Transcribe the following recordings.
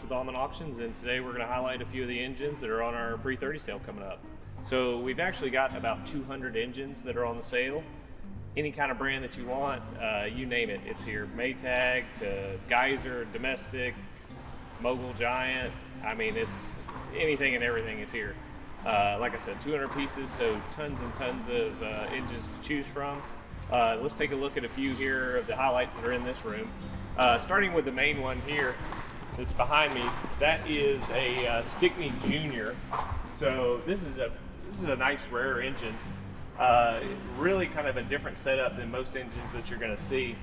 with Aumann Auctions, and today we're going to highlight a few of the engines that are on our Pre-30 sale coming up. So we've actually got about 200 engines that are on the sale. Any kind of brand that you want, you name it, it's here. Maytag to Geyser, domestic, Mogul, Giant. I mean, it's anything and everything is here. Like I said, 200 pieces, so tons and tons of engines to choose from. Let's take a look at a few here of the highlights that are in this room. Starting with the main one here that's behind me, that is a Stickney Junior. So this is a nice rare engine. Really kind of a different setup than most engines that you're going to see.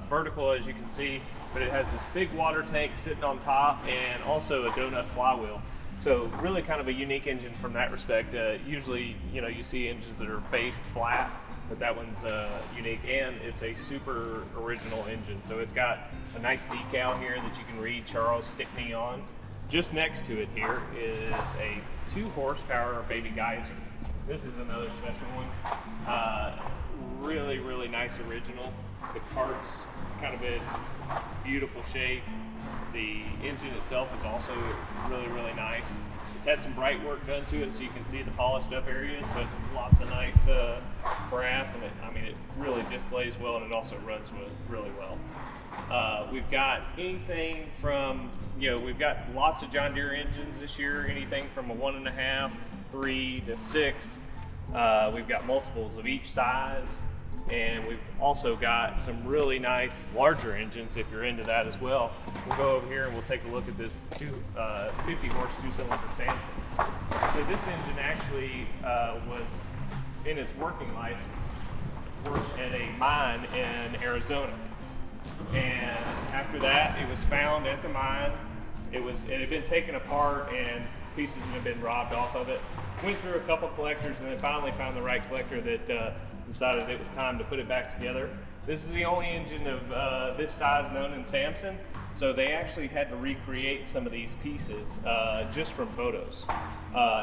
Vertical, as you can see, but it has this big water tank sitting on top and also a donut flywheel. So really kind of a unique engine from that respect. Usually, you see engines that are faced flat, but that one's unique, and it's a super original engine. So it's got a nice decal here that you can read Charles Stickney on. Just next to it here is a 2 horsepower baby Geyser. This is another special one. Really, really nice original. The cart's kind of in beautiful shape. The engine itself is also really, really nice. It's had some bright work done to it, so you can see the polished up areas, but lots of nice brass, and it really displays well, and it also runs really well. We've got anything from, we've got lots of John Deere engines this year, anything from a 1.5, 3 to 6. We've got multiples of each size, and we've also got some really nice larger engines if you're into that as well. We'll go over here and we'll take a look at this 50 horse 2-cylinder Samson. So this engine actually was, in its working life, worked at a mine in Arizona. And after that, it was found at the mine. It had been taken apart and pieces had been robbed off of it. Went through a couple collectors and then finally found the right collector that decided it was time to put it back together. This is the only engine of this size known in Samson, so they actually had to recreate some of these pieces just from photos.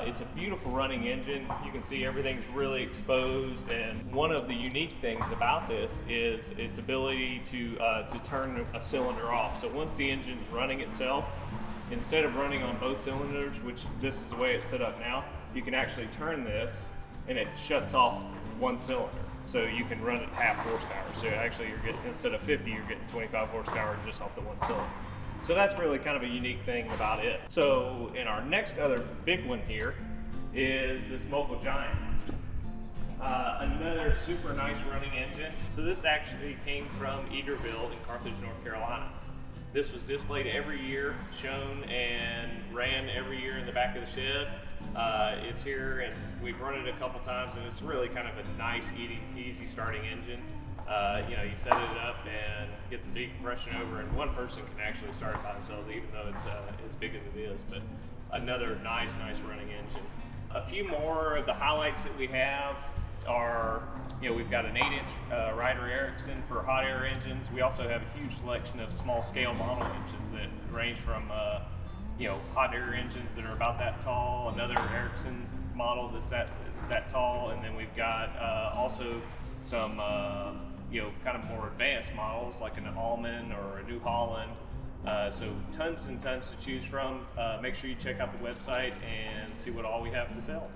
It's a beautiful running engine. You can see everything's really exposed, and one of the unique things about this is its ability to turn a cylinder off. So once the engine's running itself, instead of running on both cylinders, which this is the way it's set up now, you can actually turn this and it shuts off one cylinder. So you can run it half horsepower. So actually you're getting, instead of 50, you're getting 25 horsepower just off the one cylinder. So that's really kind of a unique thing about it. So in our next other big one here is this Mogul Giant. Another super nice running engine. So this actually came from Eagerville in Carthage, North Carolina. This was displayed every year, shown and ran every year in the back of the shed. It's here, and we've run it a couple times, and it's really kind of a nice, easy starting engine. You set it up and get the decompression over, and one person can actually start it by themselves, even though it's as big as it is. But another nice running engine. A few more of the highlights that we have are, we've got an 8-inch Ryder Ericsson for hot air engines. We also have a huge selection of small scale model engines that range from hot air engines that are about that tall, another Ericsson model that's that tall, and then we've got also some kind of more advanced models like an Aumann or a New Holland. So tons and tons to choose from. Make sure you check out the website and see what all we have to sell.